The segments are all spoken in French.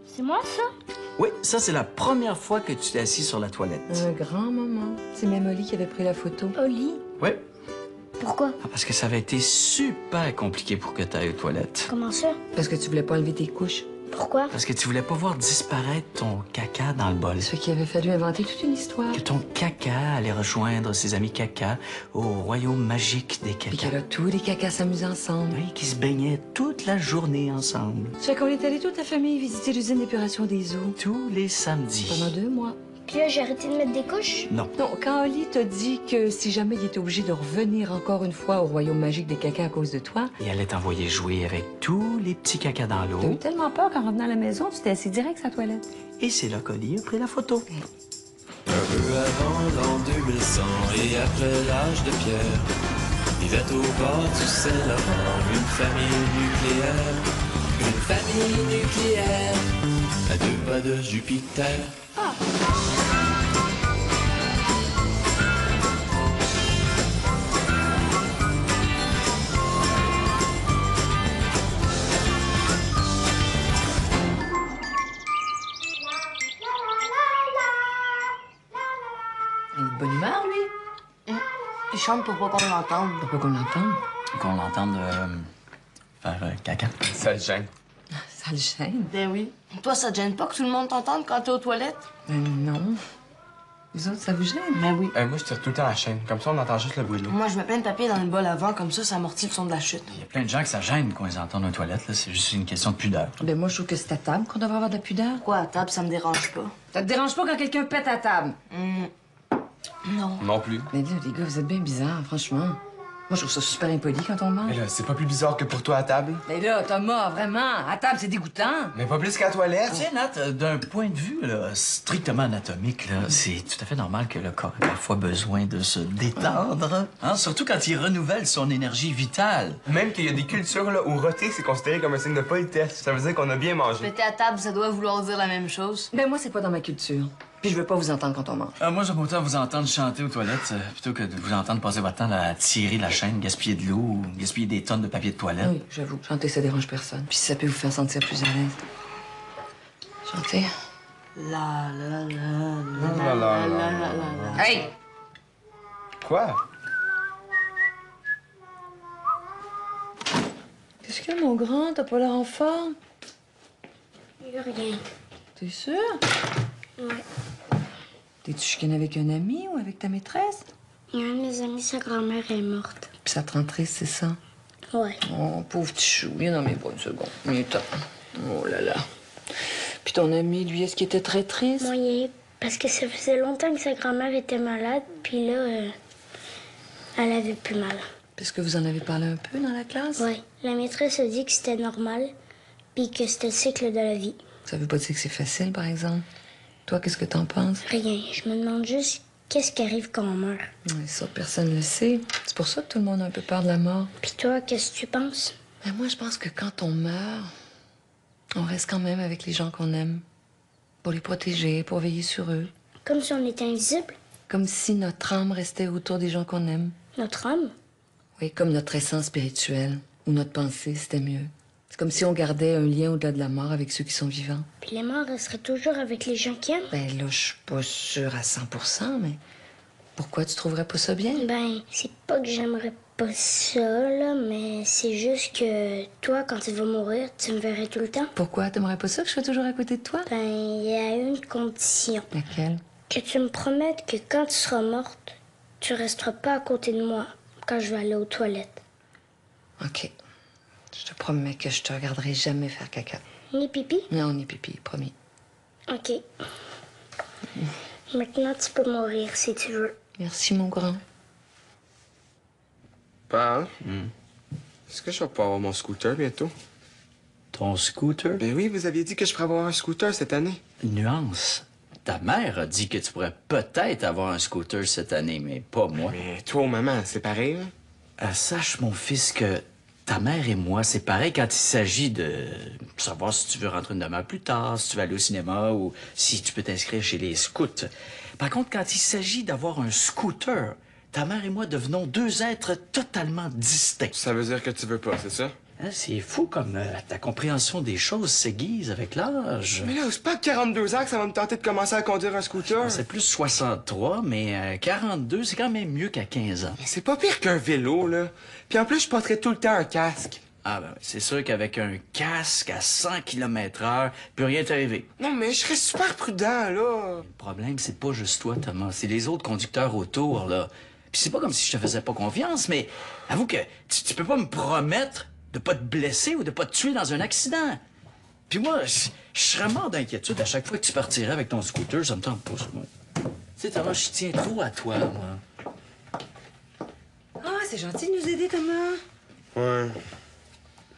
C'est moi, ça? Oui, ça, c'est la première fois que tu t'es assis sur la toilette. Un grand moment. C'est même Oli qui avait pris la photo. Oli? Oui. Pourquoi? Parce que ça avait été super compliqué pour que tu ailles aux toilettes. Comment ça? Parce que tu voulais pas enlever tes couches. Pourquoi? Parce que tu voulais pas voir disparaître ton caca dans le bol. Ce qui avait fallu inventer toute une histoire. Que ton caca allait rejoindre ses amis caca au royaume magique des Puis cacas. que là, tous les cacas s'amusent ensemble. Oui, qui se baignaient toute la journée ensemble. Ça fait qu'on est allé toute la famille visiter l'usine d'épuration des eaux. Tous les samedis. Pendant 2 mois. Puis là, j'ai arrêté de mettre des couches? Non. Non, quand Oli t'a dit que si jamais il était obligé de revenir encore une fois au royaume magique des cacas à cause de toi, Il allait t'envoyer jouer avec tous les petits cacas dans t'as eu l'eau. tellement peur qu'en revenant à la maison, tu t'es assis direct sur la toilette. Et c'est là qu'Oli a pris la photo. Un peu avant l'an 2100 et après l'âge de pierre, vivait au bord du Saint-Laurent une famille nucléaire. Une famille nucléaire à 2 pas de Jupiter. Il est de bonne humeur, lui. Il chante pour pas qu'on l'entende. Pourquoi qu'on l'entende? Qu'on l'entende faire caca. Ça le gêne. Ça le gêne. Ben oui. Toi, ça te gêne pas que tout le monde t'entende quand t'es aux toilettes? Non. Les autres, ça vous gêne? Ben oui. Moi, je tire tout le temps la chaîne. Comme ça, on entend juste le bruit de l'eau. Moi, je mets plein de papier dans le bol avant, comme ça amortit le son de la chute. Il y a plein de gens que ça gêne quand ils entendent aux toilettes. Là. C'est juste une question de pudeur. Ben moi, je trouve que c'est à table qu'on devrait avoir de la pudeur. Quoi, à table, ça me dérange pas. Ça te dérange pas quand quelqu'un pète à table? Non. Non plus. Mais là, les gars, vous êtes bien bizarres, franchement. Moi, je trouve ça super impoli quand on mange. Mais là, c'est pas plus bizarre que pour toi à table? Mais là, Thomas, vraiment, à table, c'est dégoûtant. Mais pas plus qu'à la toilette. Tu sais, Nat, d'un point de vue là, strictement anatomique, là, c'est tout à fait normal que le corps ait parfois besoin de se détendre. Hein? Surtout quand il renouvelle son énergie vitale. Même qu'il y a des cultures là, où roter, c'est considéré comme un signe de politesse. Ça veut dire qu'on a bien mangé. Péter à table, ça doit vouloir dire la même chose. Ben moi, c'est pas dans ma culture. Puis je veux pas vous entendre quand on mange. Moi, j'aime autant vous entendre chanter aux toilettes plutôt que de vous entendre passer votre temps à tirer la chaîne, gaspiller de l'eau ou gaspiller des tonnes de papier de toilette. Oui, j'avoue, chanter, ça dérange personne. Puis si ça peut vous faire sentir plus à l'aise. Chanter. La la la La, la, la, la, la. Hey! Quoi? Qu'est-ce qu'il y a, mon grand? T'as pas l'air en forme? Il y a rien. T'es sûr? Ouais. T'es-tu chicané avec un ami ou avec ta maîtresse? Il y a un de mes amis, sa grand-mère est morte. Puis ça te rend triste, c'est ça? Ouais. Oh, pauvre petit chou. Viens dans mes bras une seconde. Viens, oh là là. Puis ton ami, lui, est-ce qu'il était très triste? Moyen. Parce que ça faisait longtemps que sa grand-mère était malade, puis là, elle avait plus mal. Est-ce que vous en avez parlé un peu dans la classe? Ouais. La maîtresse a dit que c'était normal, puis que c'était le cycle de la vie. Ça veut pas dire que c'est facile, par exemple. Toi, qu'est-ce que t'en penses? Rien. Je me demande juste qu'est-ce qui arrive quand on meurt. Ouais, ça, personne ne le sait. C'est pour ça que tout le monde a un peu peur de la mort. Puis toi, qu'est-ce que tu penses? Mais moi, je pense que quand on meurt, on reste quand même avec les gens qu'on aime. Pour les protéger, pour veiller sur eux. Comme si on était invisible. Comme si notre âme restait autour des gens qu'on aime. Notre âme. Oui, comme notre essence spirituelle. Ou notre pensée, c'était mieux. C'est comme si on gardait un lien au-delà de la mort avec ceux qui sont vivants. Puis les morts resteraient toujours avec les gens qui aiment. Ben là, je suis pas sûre à 100%, mais pourquoi tu trouverais pas ça bien? Ben, c'est pas que j'aimerais pas ça, là, mais c'est juste que toi, quand tu vas mourir, tu me verrais tout le temps. Pourquoi? T'aimerais pas ça que je sois toujours à côté de toi? Ben, il y a une condition. Laquelle? Que tu me promettes que quand tu seras morte, tu resteras pas à côté de moi quand je vais aller aux toilettes. OK. Je te promets que je te regarderai jamais faire caca. Ni pipi? Non, ni pipi, promis. OK. Maintenant, tu peux mourir si tu veux. Merci, mon grand. Pa, est-ce que je vais pouvoir avoir mon scooter bientôt? Ton scooter? Ben oui, vous aviez dit que je pourrais avoir un scooter cette année. Nuance. Ta mère a dit que tu pourrais peut-être avoir un scooter cette année, mais pas moi. Mais toi, maman, c'est pareil, hein? Sache, mon fils, que ta mère et moi, c'est pareil quand il s'agit de savoir si tu veux rentrer une demi-heure plus tard, si tu veux aller au cinéma ou si tu peux t'inscrire chez les scouts. Par contre, quand il s'agit d'avoir un scooter, ta mère et moi devenons deux êtres totalement distincts. Ça veut dire que tu veux pas, c'est ça? Hein, c'est fou comme ta compréhension des choses s'aiguise avec l'âge. Mais là, c'est pas à 42 ans que ça va me tenter de commencer à conduire un scooter. C'est plus 63, mais 42, c'est quand même mieux qu'à 15 ans. Mais c'est pas pire qu'un vélo, là. Puis en plus, je porterais tout le temps un casque. Ah ben oui, c'est sûr qu'avec un casque à 100 km/h, peut rien t'arriver. Non, mais je serais super prudent, là. Le problème, c'est pas juste toi, Thomas, c'est les autres conducteurs autour, là. Puis c'est pas comme si je te faisais pas confiance, mais avoue que tu peux pas me promettre de pas te blesser ou de pas te tuer dans un accident. Puis moi, je serais mort d'inquiétude à chaque fois que tu partirais avec ton scooter, ça me tente pas, ça, moi. Tu sais, Thomas, je tiens trop à toi, moi. Ah, c'est gentil de nous aider, Thomas. Ouais.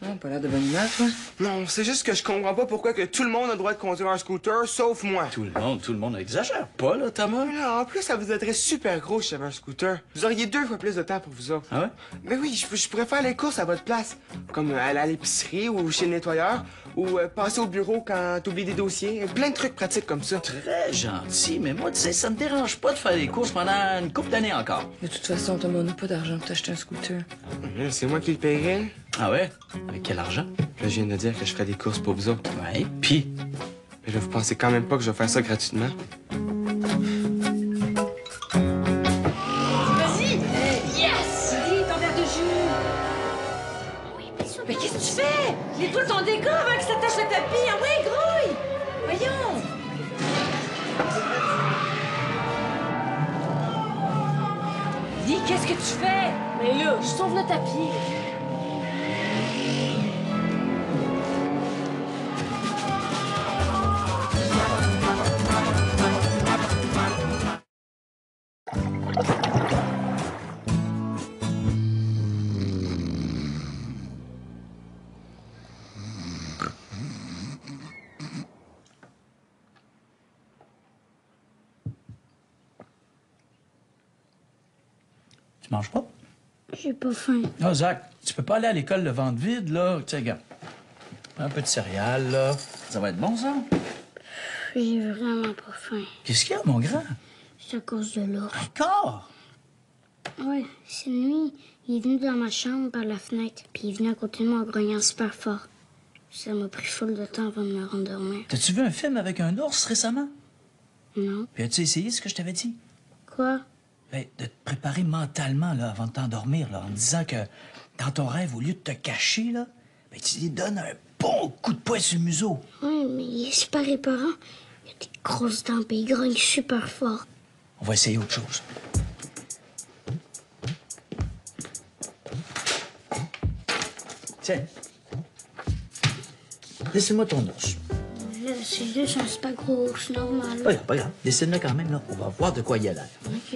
Ah, pas l'air de bonne humeur, toi. Non, c'est juste que je comprends pas pourquoi que tout le monde a le droit de conduire un scooter, sauf moi. Tout le monde exagère pas, là, Thomas. Mais là, en plus, ça vous aiderait super gros si j'avais un scooter. Vous auriez 2 fois plus de temps pour vous autres. Ah ouais? Mais oui, je pourrais faire les courses à votre place. Comme aller à l'épicerie ou chez le nettoyeur. Ou passer au bureau quand t'oublies des dossiers. Plein de trucs pratiques comme ça. Très gentil, mais moi, tu sais, ça me dérange pas de faire des courses pendant une couple d'années encore. De toute façon, Thomas, on n'a pas d'argent pour t'acheter un scooter. Là, c'est moi qui le paierais. Ah ouais? Avec quel argent? Là, je viens de dire que je ferais des courses pour vous autres. Ouais, pis? Mais là, vous pensez quand même pas que je vais faire ça gratuitement? Vas-y! Yes! Dis, ton verre de jus! Mais qu'est-ce que tu fais? Nettoie ton décor avant que ça tache le tapis! Ah ouais, grouille! Voyons! Dis, qu'est-ce que tu fais? Mais là, je sauve le tapis. Tu manges pas? J'ai pas faim. Non, Zach, tu peux pas aller à l'école le ventre vide, là. Tu sais, regarde. Un peu de céréales, là. Ça va être bon, ça? J'ai vraiment pas faim. Qu'est-ce qu'il y a, mon grand? C'est à cause de l'ours. Encore? Ouais, cette nuit, il est venu dans ma chambre par la fenêtre, puis il est venu à côté de moi en grognant super fort. Ça m'a pris full de temps avant de me rendormir. T'as-tu vu un film avec un ours récemment? Non. Puis as-tu essayé ce que je t'avais dit? Quoi? Ben, de te préparer mentalement, là, avant de t'endormir, là, en me disant que dans ton rêve, au lieu de te cacher, là, ben, tu lui donnes un bon coup de poing sur le museau. Oui, mais il est super épeurant. Il a des grosses dents, puis il grogne super fort. On va essayer autre chose. Tiens. Dessine-moi ton ours. Là, c'est juste un super gros ours normal. Pas grave. Dessine-le quand même, là. On va voir de quoi il a l'air. OK.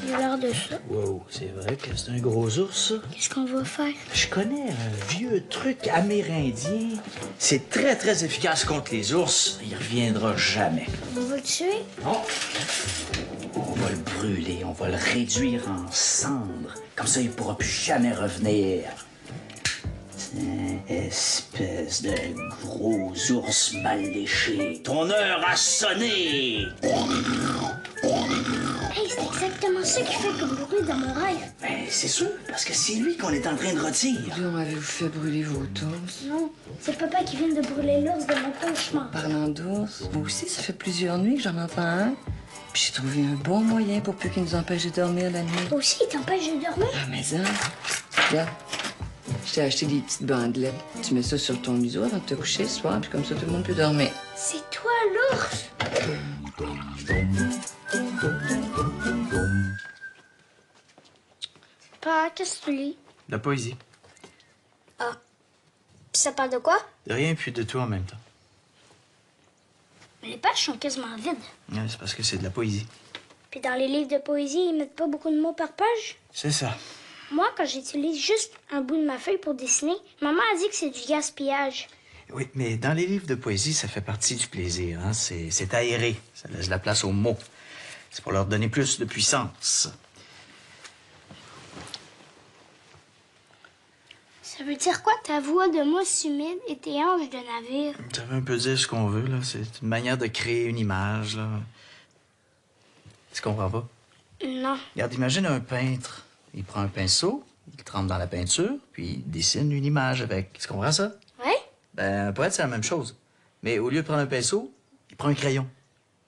Il a l'air de ça. Wow, c'est vrai que c'est un gros ours, ça. Qu'est-ce qu'on va faire? Je connais un vieux truc amérindien. C'est très, très efficace contre les ours. Il reviendra jamais. On va le tuer? Non. On va le brûler, on va le réduire en cendres. Comme ça, il pourra plus jamais revenir. Tiens, espèce de gros ours mal léché. Ton heure a sonné! Hey, c'est exactement ça qui fait comme bruit dans mon rêve. Ben, c'est sûr, parce que c'est lui qu'on est en train de rôtir. Comment avez-vous fait brûler vos toasts? Non, c'est papa qui vient de brûler l'ours de mon cauchemar. Parlant d'ours, moi aussi, ça fait plusieurs nuits que j'en entends un. Puis j'ai trouvé un bon moyen pour plus qu'il nous empêche de dormir la nuit. Toi aussi, il t'empêche de dormir? Ah, mais ça, regarde. Je t'ai acheté des petites bandelettes. Tu mets ça sur ton museau avant de te coucher ce soir, puis comme ça, tout le monde peut dormir. C'est toi, l'ours? Papa, qu'est-ce que tu lis? De la poésie. Ah. Puis ça parle de quoi? De rien puis de tout en même temps. Mais les pages sont quasiment vides. Ouais, c'est parce que c'est de la poésie. Puis dans les livres de poésie, ils mettent pas beaucoup de mots par page. C'est ça. Moi, quand j'utilise juste un bout de ma feuille pour dessiner, maman a dit que c'est du gaspillage. Oui, mais dans les livres de poésie, ça fait partie du plaisir. Hein? C'est aéré. Ça laisse la place aux mots. C'est pour leur donner plus de puissance. veut dire quoi, ta voix de mousse humide et tes hanches de navire? Ça veut un peu dire ce qu'on veut, là. C'est une manière de créer une image, là. Tu comprends pas? Non. Regarde, imagine un peintre. Il prend un pinceau, il le trempe dans la peinture, puis il dessine une image avec. Tu comprends ça? Ouais? Ben, un poète, c'est la même chose. Mais au lieu de prendre un pinceau, il prend un crayon.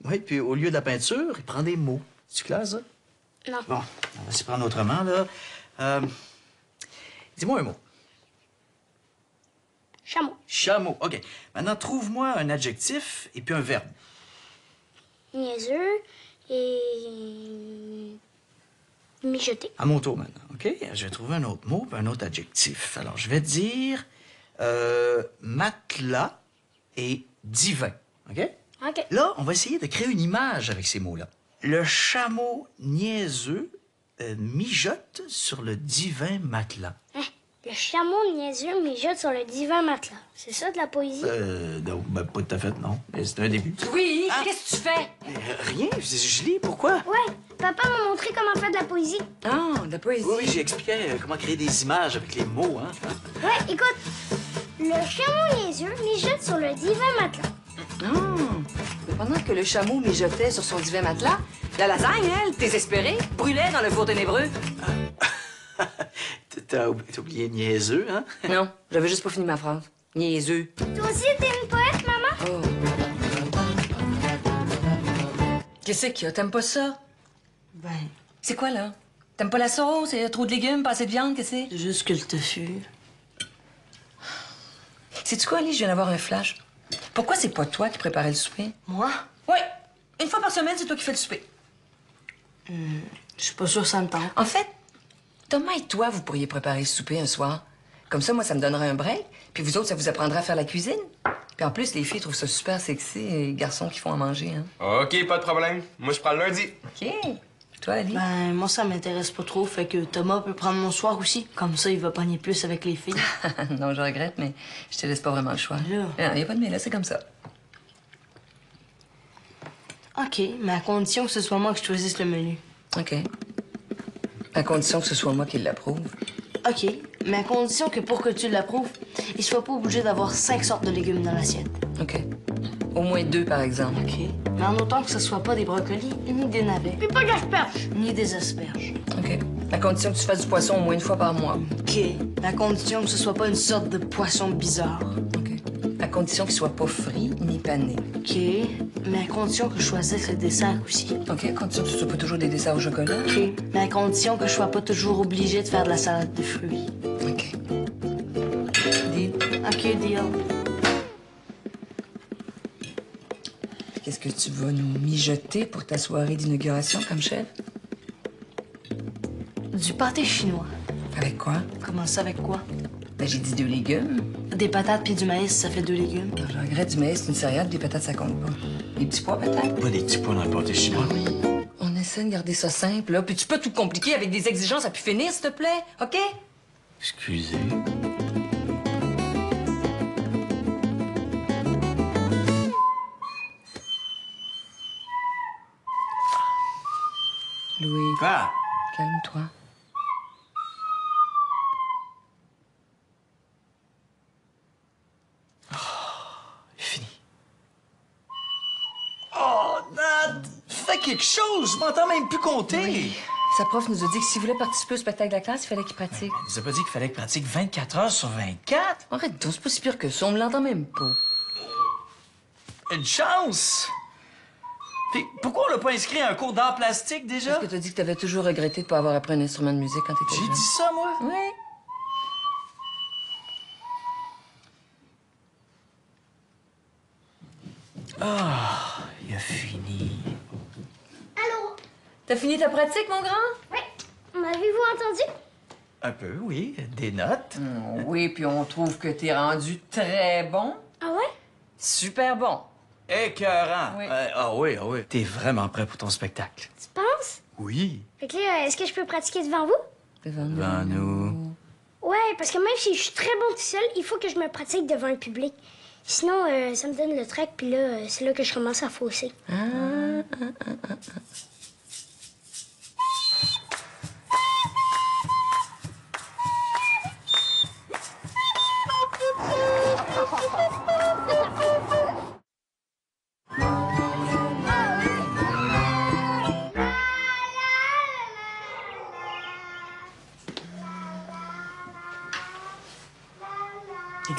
Oui, puis au lieu de la peinture, il prend des mots. C'est clair, ça? Non. Bon, on va s'y prendre autrement, là. Dis-moi un mot. Chameau. Chameau. OK. Maintenant, trouve-moi un adjectif et puis un verbe. Niaiseux et... mijoté. À mon tour maintenant, OK? Je vais trouver un autre mot puis un autre adjectif. Alors, je vais dire matelas et divin, OK? OK. Là, on va essayer de créer une image avec ces mots-là. Le chameau niaiseux mijote sur le divin matelas. Hein? Le chameau niaiseux mijote sur le divan matelas. C'est ça de la poésie? Non, ben, pas tout à fait, non. Mais c'est un début. Oui, qu'est-ce que tu fais? Rien, je lis, pourquoi? Ouais, papa m'a montré comment faire de la poésie. Ah, de la poésie. Oui, j'ai expliqué comment créer des images avec les mots, hein. Ouais, écoute. Le chameau niaiseux mijote sur le divan matelas. Mais pendant que le chameau mijotait sur son divin matelas, la lasagne, elle, désespérée, brûlait dans le four ténébreux. T'as oublié niaiseux, hein? Non, j'avais juste pas fini ma phrase. Niaiseux. Toi aussi, t'es une poète, maman? Oh. Qu'est-ce qu'il y a? T'aimes pas ça? Ben, C'est quoi, là? T'aimes pas la sauce? Il y a trop de légumes, pas assez de viande, qu'est-ce que c'est? c'est juste que le tofu. Sais-tu quoi, Alice? Je viens d'avoir un flash. Pourquoi c'est pas toi qui préparais le souper? Moi? Oui. Une fois par semaine, c'est toi qui fais le souper. Je suis pas sûre que ça me tente. En fait, Thomas et toi, vous pourriez préparer le souper un soir. Comme ça, moi, ça me donnerait un break. Puis vous autres, ça vous apprendra à faire la cuisine. Puis en plus, les filles trouvent ça super sexy, les garçons qui font à manger, hein. OK, pas de problème. Moi, je prends le lundi. OK. Toi, Ali? Ben, moi, ça m'intéresse pas trop, fait que Thomas peut prendre mon soir aussi. Comme ça, il va pogner plus avec les filles. Non, je regrette, mais je te laisse pas vraiment le choix. Là. Il n'y a pas de mais là, c'est comme ça. OK, mais à condition que ce soit moi qui choisisse le menu. OK. À condition que ce soit moi qui l'approuve. OK, mais à condition que pour que tu l'approuves, il soit pas obligé d'avoir 5 sortes de légumes dans l'assiette. OK. Au moins 2, par exemple. OK. Mais en autant que ce soit pas des brocolis, ni des navets, Puis pas d'asperges. ni des asperges. OK. À condition que tu fasses du poisson au moins une fois par mois. OK, à condition que ce soit pas une sorte de poisson bizarre. OK. À condition qu'il soit pas frit ni pané. OK, mais à condition que je choisisse le dessert aussi. OK. À condition que ce soit pas toujours des desserts au chocolat. OK, mais à condition que je sois pas toujours obligée de faire de la salade de fruits. OK. Deal. OK, deal. Qu'est-ce que tu vas nous mijoter pour ta soirée d'inauguration comme chef? Du pâté chinois. Avec quoi? Comment ça, avec quoi? Ben, j'ai dit 2 légumes. Des patates puis du maïs, ça fait 2 légumes. Alors, je regrette du maïs, c'est une céréale, des patates, ça compte pas. Des petits pois, peut-être? Pas des petits pois dans le pâté chinois. On essaie de garder ça simple, là. Puis tu peux tout compliquer avec des exigences à pu finir, s'il te plaît, OK? Excusez. Louis, Ah! calme-toi. Fini. Oh, Nat! Fais quelque chose! Je m'entends même plus compter! Sa prof nous a dit que s'il voulait participer au spectacle de la classe, il fallait qu'il pratique. Elle nous a pas dit qu'il fallait qu'il pratique 24 heures sur 24? Arrête donc, c'est pas si pire que ça, on me l'entend même pas. Une chance! Puis pourquoi on l'a pas inscrit à un cours d'art plastique déjà? Parce que t'as dit que t'avais toujours regretté de pas avoir appris un instrument de musique quand t'étais J'ai jeune. dit ça, moi? Oui. Il a fini. Allô? T'as fini ta pratique, mon grand? Oui. M'avez-vous entendu? Un peu, oui. Des notes. Oui, puis on trouve que t'es rendu très bon. Ah ouais? Super bon. Écœurant. Oui. Ah oui. T'es vraiment prêt pour ton spectacle? Tu penses? Oui. Fait que là, est-ce que je peux pratiquer devant vous? Devant nous. Ouais, parce que même si je suis très bon tout seul, il faut que je me pratique devant un public. Sinon, ça me donne le trac, puis là, c'est là que je commence à fausser.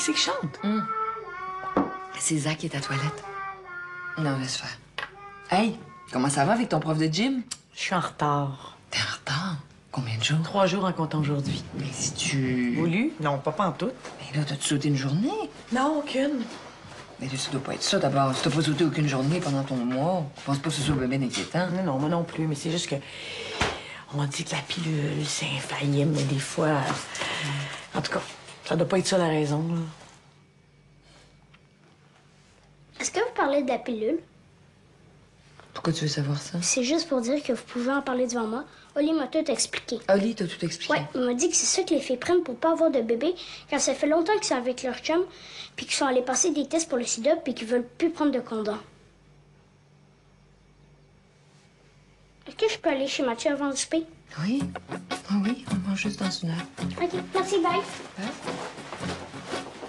c'est qui chante? C'est Zach qui est à la toilette. Non, laisse faire. Hey, comment ça va avec ton prof de gym? Je suis en retard. T'es en retard? Combien de jours? 3 jours en comptant aujourd'hui. Mais si tu... Voulu? Non, pas en tout. Mais là, t'as-tu sauté une journée? Non, aucune. Mais là, ça doit pas être ça, d'abord. Si t'as pas sauté aucune journée pendant ton mois, je pense pas que ce soit bien inquiétant. Non, moi non plus, mais c'est juste que... On dit que la pilule, c'est infaillible, mais des fois... En tout cas, ça doit pas être ça la raison, là. Est-ce que vous parlez de la pilule? Pourquoi tu veux savoir ça? C'est juste pour dire que vous pouvez en parler devant moi. Oli m'a tout expliqué. Oli t'a tout expliqué? Ouais, il m'a dit que c'est ça que les filles prennent pour pas avoir de bébé quand ça fait longtemps qu'ils sont avec leur chum, puis qu'ils sont allés passer des tests pour le sida, puis qu'ils veulent plus prendre de condom. Est-ce que je peux aller chez Mathieu avant le souper? Oui. Ah oui, on mange juste dans une heure. OK, merci, bye.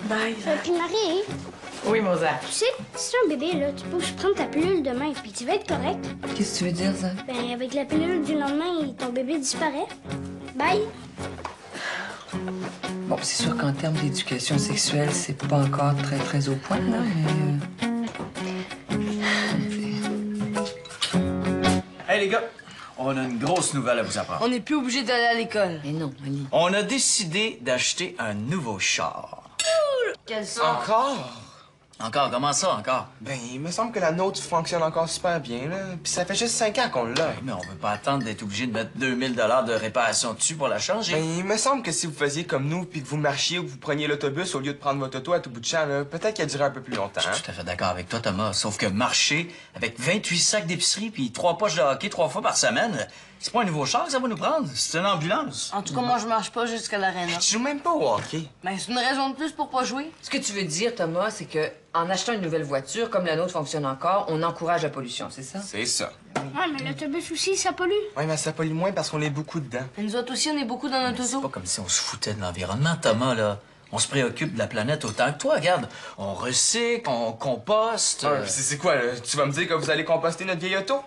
Bye. Puis Marie, Oui, Mozart. tu sais, si tu as un bébé, là, tu peux prendre ta pilule demain, puis tu vas être correct. Qu'est-ce que tu veux dire, ça? Ben, avec la pilule du lendemain, ton bébé disparaît. Bye. Bon, c'est sûr qu'en termes d'éducation sexuelle, c'est pas encore très au point, là, mais... Hey, les gars, on a une grosse nouvelle à vous apprendre. On n'est plus obligé d'aller à l'école. Mais non, Oli. On a décidé d'acheter un nouveau char. Quel sort? Encore? Encore, comment ça, encore? Ben, il me semble que la nôtre fonctionne encore super bien, là. Puis ça fait juste 5 ans qu'on l'a. Mais on veut pas attendre d'être obligé de mettre 2000 $ de réparation dessus pour la changer. Ben, il me semble que si vous faisiez comme nous, puis que vous marchiez ou que vous preniez l'autobus au lieu de prendre votre auto à tout bout de champ, là, peut-être qu'elle durerait un peu plus longtemps. Je Hein? suis tout à fait d'accord avec toi, Thomas. Sauf que marcher avec 28 sacs d'épicerie puis 3 poches de hockey 3 fois par semaine, c'est pas un nouveau char que ça va nous prendre. C'est une ambulance. En tout cas, moi, je marche pas jusqu'à l'aréna. Tu joues même pas au hockey. Ben, c'est une raison de plus pour pas jouer. Ce que tu veux dire, Thomas, c'est que en achetant une nouvelle voiture, comme la nôtre fonctionne encore, on encourage la pollution, c'est ça? C'est ça. Ouais, mais l'autobus aussi, ça pollue. Ouais, mais ça pollue moins parce qu'on est beaucoup dedans. Et nous autres aussi, on est beaucoup dans notre C'est pas auto. comme si on se foutait de l'environnement, Thomas, là. On se préoccupe de la planète autant que toi. Regarde, on recycle, on composte. Ah, puis c'est quoi, là? Tu vas me dire que vous allez composter notre vieille auto?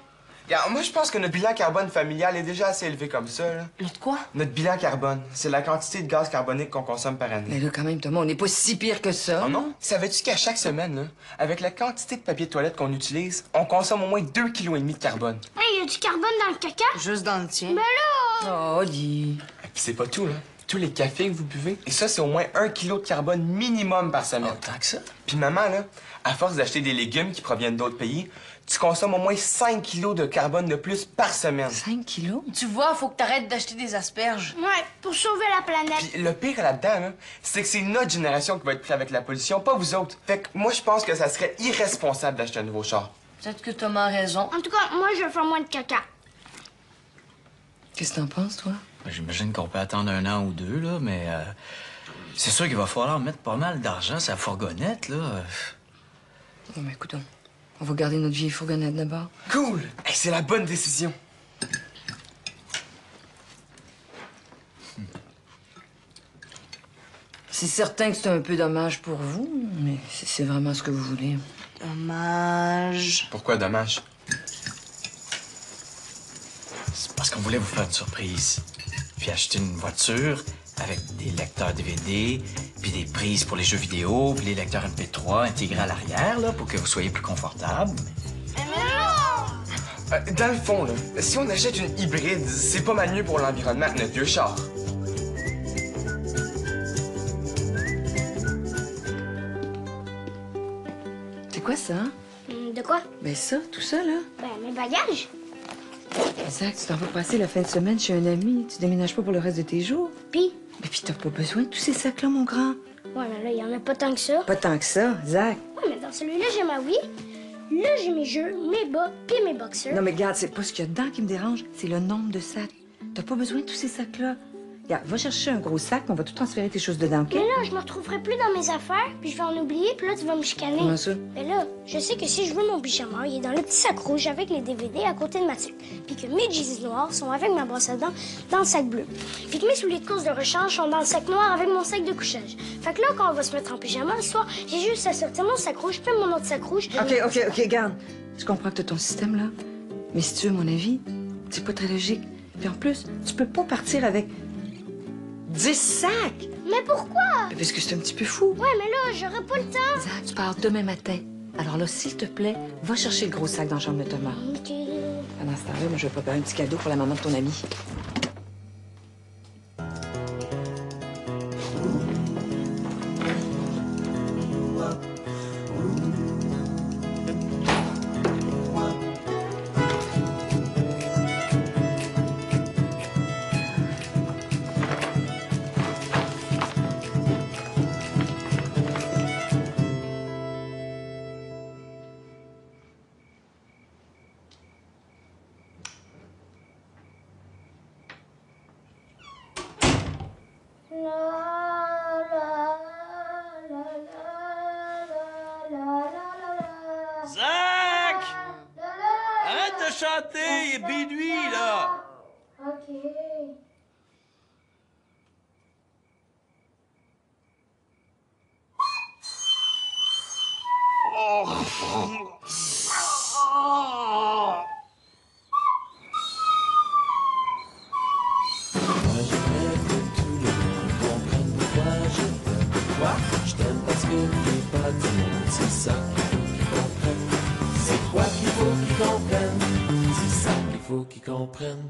Regarde, moi, je pense que notre bilan carbone familial est déjà assez élevé comme ça, là. Notre quoi? Notre bilan carbone, c'est la quantité de gaz carbonique qu'on consomme par année. Mais là, quand même, Thomas, on n'est pas si pire que ça. Oh non? Savais-tu qu'à chaque semaine, là, avec la quantité de papier de toilette qu'on utilise, on consomme au moins 2,5 kg de carbone? Hey, y a du carbone dans le caca? Juste dans le tien. Ben là! Oh, Oli. Et puis c'est pas tout, là. Tous les cafés que vous buvez, et ça, c'est au moins 1 kg de carbone minimum par semaine. Oh, tant que ça. Puis maman, là, à force d'acheter des légumes qui proviennent d'autres pays, tu consommes au moins 5 kg de carbone de plus par semaine. 5 kilos? Tu vois, faut que t'arrêtes d'acheter des asperges. Ouais, pour sauver la planète. Puis le pire là-dedans, là, c'est que c'est notre génération qui va être prise avec la pollution, pas vous autres. Fait que moi, je pense que ça serait irresponsable d'acheter un nouveau char. Peut-être que Thomas a raison. En tout cas, moi, je vais faire moins de caca. Qu'est-ce que t'en penses, toi? Ben, j'imagine qu'on peut attendre 1 an ou 2, là, mais c'est sûr qu'il va falloir mettre pas mal d'argent sur la fourgonnette, là. Bon, ben, écoute, on va garder notre vieille fourgonnette d'abord. Cool! Hey, c'est la bonne décision. C'est certain que c'est un peu dommage pour vous, mais c'est vraiment ce que vous voulez. Dommage. Pourquoi dommage? C'est parce qu'on voulait vous faire une surprise. Puis acheter une voiture avec des lecteurs DVD, puis des prises pour les jeux vidéo, puis les lecteurs MP3 intégrés à l'arrière, là, pour que vous soyez plus confortable. Dans le fond, là, si on achète une hybride, c'est pas mal mieux pour l'environnement que notre vieux char. C'est quoi ça? Hein? De quoi? Ben ça, tout ça, là. Ben, mes bagages. Zach, tu t'en vas passer la fin de semaine chez un ami. Tu déménages pas pour le reste de tes jours. Puis, Mais puis t'as pas besoin de tous ces sacs-là, mon grand. ouais, mais là, il y en a pas tant que ça. Pas tant que ça, Zach. Ouais, mais dans celui-là, j'ai ma Wii. Là, j'ai mes jeux, mes bas, puis mes boxers. Non, mais regarde, c'est pas ce qu'il y a dedans qui me dérange, c'est le nombre de sacs. T'as pas besoin de tous ces sacs-là. Regarde, va chercher un gros sac, on va tout transférer tes choses dedans, OK? Mais là, je me retrouverai plus dans mes affaires, puis je vais en oublier, puis là, tu vas me chicaner. Comment ça? Mais là, je sais que si je veux mon pyjama, il est dans le petit sac rouge avec les DVD à côté de ma tuque. Puis que mes jeans noirs sont avec ma brosse à dents dans le sac bleu. Puis que mes souliers de course de rechange sont dans le sac noir avec mon sac de couchage. Fait que là, quand on va se mettre en pyjama le soir, j'ai juste à sortir mon sac rouge, puis mon autre sac rouge. OK, garde. Je comprends que t'as ton système, là. Mais si tu veux mon avis, c'est pas très logique. Puis en plus, tu peux pas partir avec 10 sacs? Mais pourquoi? Parce que c'est un petit peu fou. Ouais, mais là, j'aurai pas le temps. Zach, tu pars demain matin. Alors là, s'il te plaît, va chercher le gros sac dans la chambre de Thomas. OK. Pendant ce temps-là, moi, je vais préparer un petit cadeau pour la maman de ton ami. Zach! Arrête de chanter, il est minuit, là! OK. Moi j'aimerais que tout le monde comprenne pourquoi je t'aime. Quoi? Je t'aime parce que t'es pas du monde, c'est ça qu'il faut qu'ils comprennent. C'est quoi qu'il faut qu'ils comprennent? C'est ça qu'il faut qu'ils comprennent.